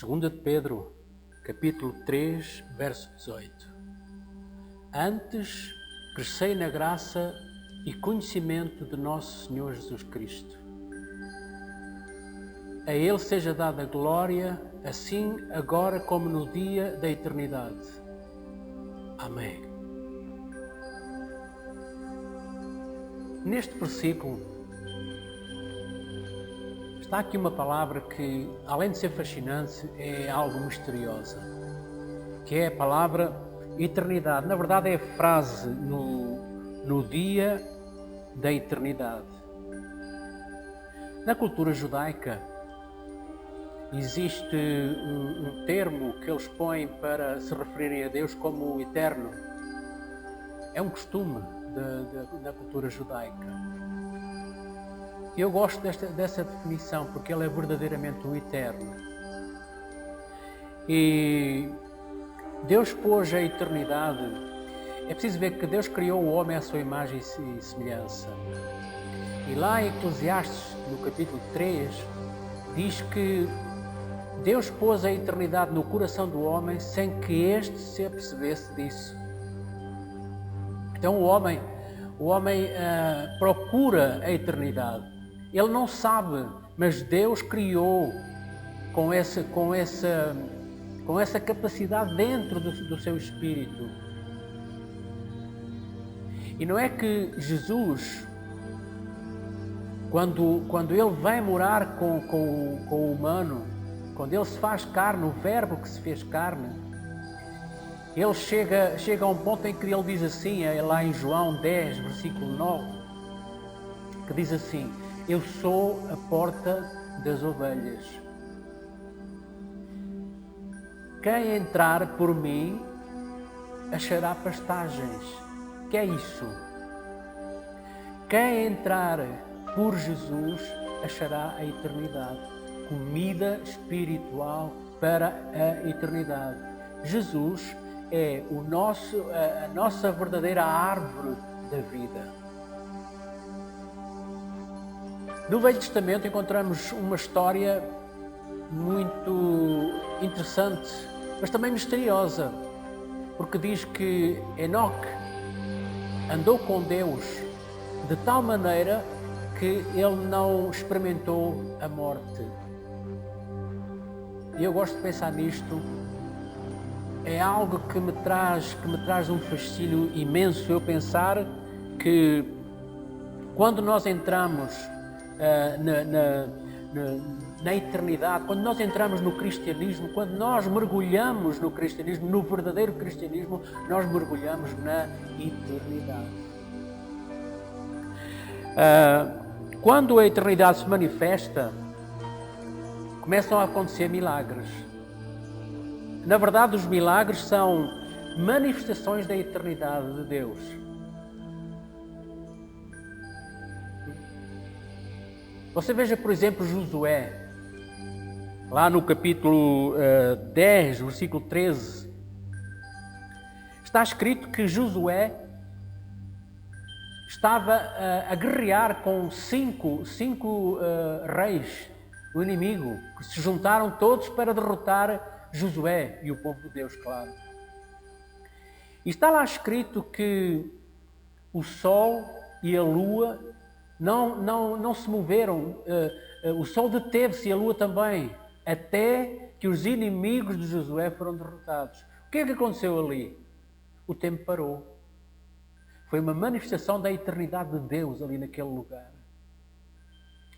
2 de Pedro, capítulo 3, verso 18. Antes, crescei na graça e conhecimento de nosso Senhor Jesus Cristo. A Ele seja dada glória, assim agora como no dia da eternidade. Amém. Neste versículo está aqui uma palavra que, além de ser fascinante, é algo misteriosa, que é a palavra eternidade. Na verdade é a frase no dia da eternidade. Na cultura judaica existe um termo que eles põem para se referirem a Deus como o eterno. É um costume da cultura judaica. Eu gosto dessa definição porque ele é verdadeiramente o eterno. E Deus pôs a eternidade. É preciso ver que Deus criou o homem à sua imagem e semelhança. E lá em Eclesiastes, no capítulo 3, diz que Deus pôs a eternidade no coração do homem sem que este se apercebesse disso. Então o homem procura a eternidade. Ele não sabe, mas Deus criou com essa capacidade dentro do seu espírito. E não é que Jesus, quando ele vem morar com o humano, quando ele se faz carne, o verbo que se fez carne, ele chega a um ponto em que ele diz assim, lá em João 10, versículo 9, que diz assim: eu sou a porta das ovelhas. Quem entrar por mim achará pastagens. Que é isso? Quem entrar por Jesus achará a eternidade. Comida espiritual para a eternidade. Jesus é a nossa verdadeira árvore da vida. No Velho Testamento encontramos uma história muito interessante, mas também misteriosa, porque diz que Enoque andou com Deus de tal maneira que ele não experimentou a morte. E eu gosto de pensar nisto. É algo que me traz um fascínio imenso eu pensar que quando nós entramos na eternidade, quando nós entramos no cristianismo, quando nós mergulhamos no cristianismo, no verdadeiro cristianismo, nós mergulhamos na eternidade. Quando a eternidade se manifesta, começam a acontecer milagres. Na verdade, os milagres são manifestações da eternidade de Deus. Você veja, por exemplo, Josué, lá no capítulo 10, versículo 13. Está escrito que Josué estava a guerrear com cinco reis do inimigo, que se juntaram todos para derrotar Josué e o povo de Deus, claro. E está lá escrito que o sol e a lua não se moveram, o sol deteve-se e a lua também, até que os inimigos de Josué foram derrotados. O que é que aconteceu ali? O tempo parou. Foi uma manifestação da eternidade de Deus ali naquele lugar.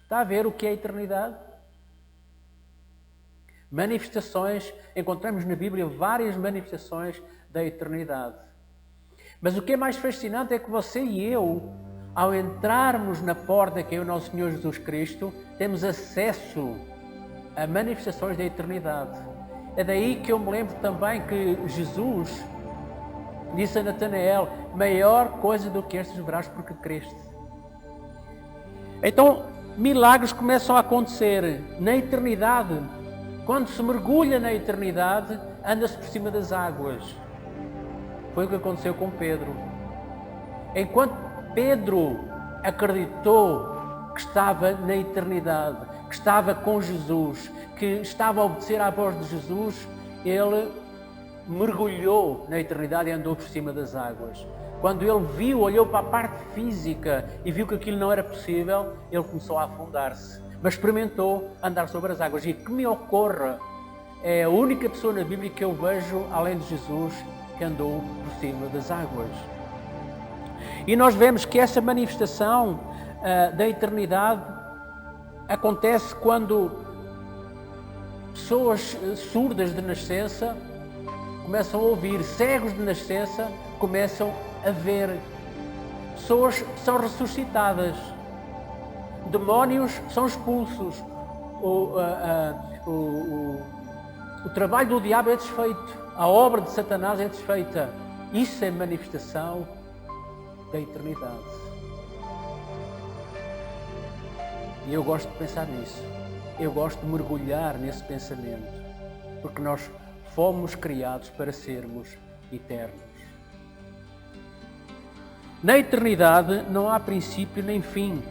Está a ver o que é a eternidade? Manifestações, encontramos na Bíblia várias manifestações da eternidade. Mas o que é mais fascinante é que você e eu, ao entrarmos na porta que é o nosso Senhor Jesus Cristo, temos acesso a manifestações da eternidade. É daí que eu me lembro também que Jesus disse a Natanael: maior coisa do que estes verás porque creste. Então, milagres começam a acontecer na eternidade. Quando se mergulha na eternidade, anda-se por cima das águas. Foi o que aconteceu com Pedro. Enquanto Pedro acreditou que estava na eternidade, que estava com Jesus, que que estava a obedecer à voz de Jesus, ele mergulhou na eternidade e andou por cima das águas. Quando ele viu, olhou para a parte física e viu que aquilo não era possível, ele começou a afundar-se. Mas experimentou andar sobre as águas. E que me ocorre, é a única pessoa na Bíblia que eu vejo, além de Jesus, que andou por cima das águas. E nós vemos que essa manifestação da eternidade acontece quando pessoas surdas de nascença começam a ouvir, cegos de nascença começam a ver, pessoas são ressuscitadas, demónios são expulsos, o trabalho do diabo é desfeito, a obra de Satanás é desfeita. Isso é manifestação da eternidade. E eu gosto de pensar nisso. Eu gosto de mergulhar nesse pensamento, porque nós fomos criados para sermos eternos. Na eternidade não há princípio nem fim.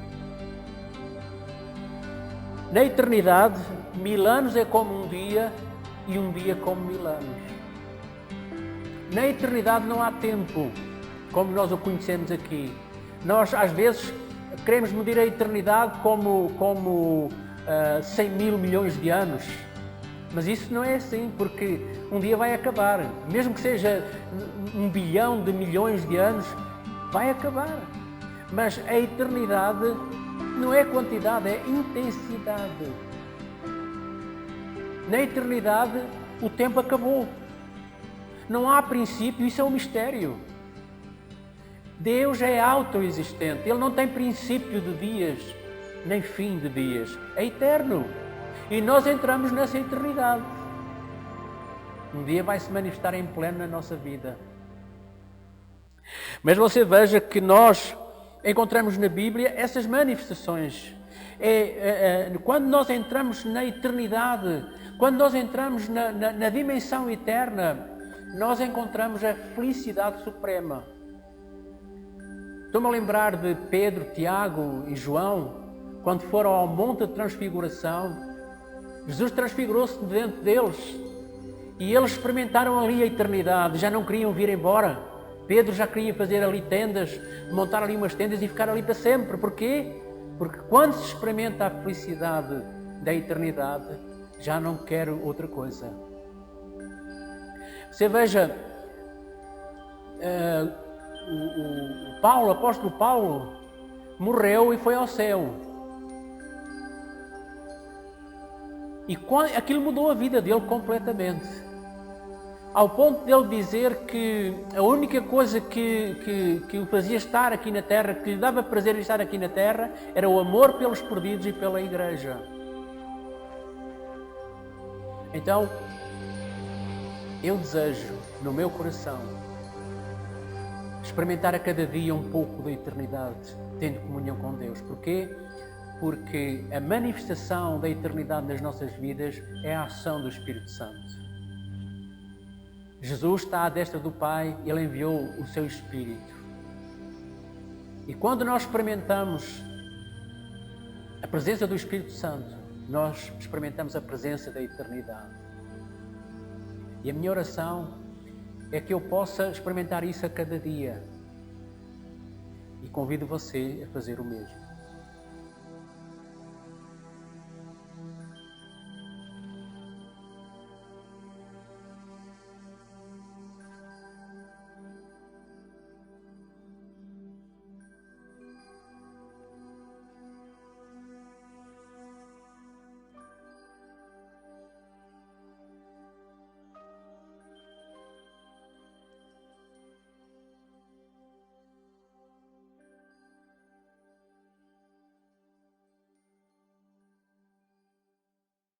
Na eternidade, 1000 anos é como um dia e um dia como 1000 anos. Na eternidade não há tempo, como nós o conhecemos aqui. Nós, às vezes, queremos medir a eternidade como 100 mil milhões de anos. Mas isso não é assim, porque um dia vai acabar. Mesmo que seja 1 bilhão de milhões de anos, vai acabar. Mas a eternidade não é quantidade, é intensidade. Na eternidade, o tempo acabou. Não há princípio, isso é um mistério. Deus é autoexistente, Ele não tem princípio de dias, nem fim de dias. É eterno. E nós entramos nessa eternidade. Um dia vai se manifestar em pleno na nossa vida. Mas você veja que nós encontramos na Bíblia essas manifestações. Quando nós entramos na eternidade, quando nós entramos na dimensão eterna, nós encontramos a felicidade suprema. Estou-me a lembrar de Pedro, Tiago e João, quando foram ao Monte de Transfiguração. Jesus transfigurou-se diante deles e eles experimentaram ali a eternidade, já não queriam vir embora. Pedro já queria fazer ali tendas, montar ali umas tendas e ficar ali para sempre. Porquê? Porque quando se experimenta a felicidade da eternidade, já não quer outra coisa. Você veja, o apóstolo Paulo, morreu e foi ao céu. E aquilo mudou a vida dele completamente. Ao ponto dele dizer que a única coisa que o fazia estar aqui na terra, que lhe dava prazer em estar aqui na terra, era o amor pelos perdidos e pela igreja. Então, eu desejo, no meu coração, experimentar a cada dia um pouco da eternidade, tendo comunhão com Deus. Porquê? Porque a manifestação da eternidade nas nossas vidas é a ação do Espírito Santo. Jesus está à destra do Pai, Ele enviou o seu Espírito. E quando nós experimentamos a presença do Espírito Santo, nós experimentamos a presença da eternidade. E a minha oração é que eu possa experimentar isso a cada dia. E convido você a fazer o mesmo.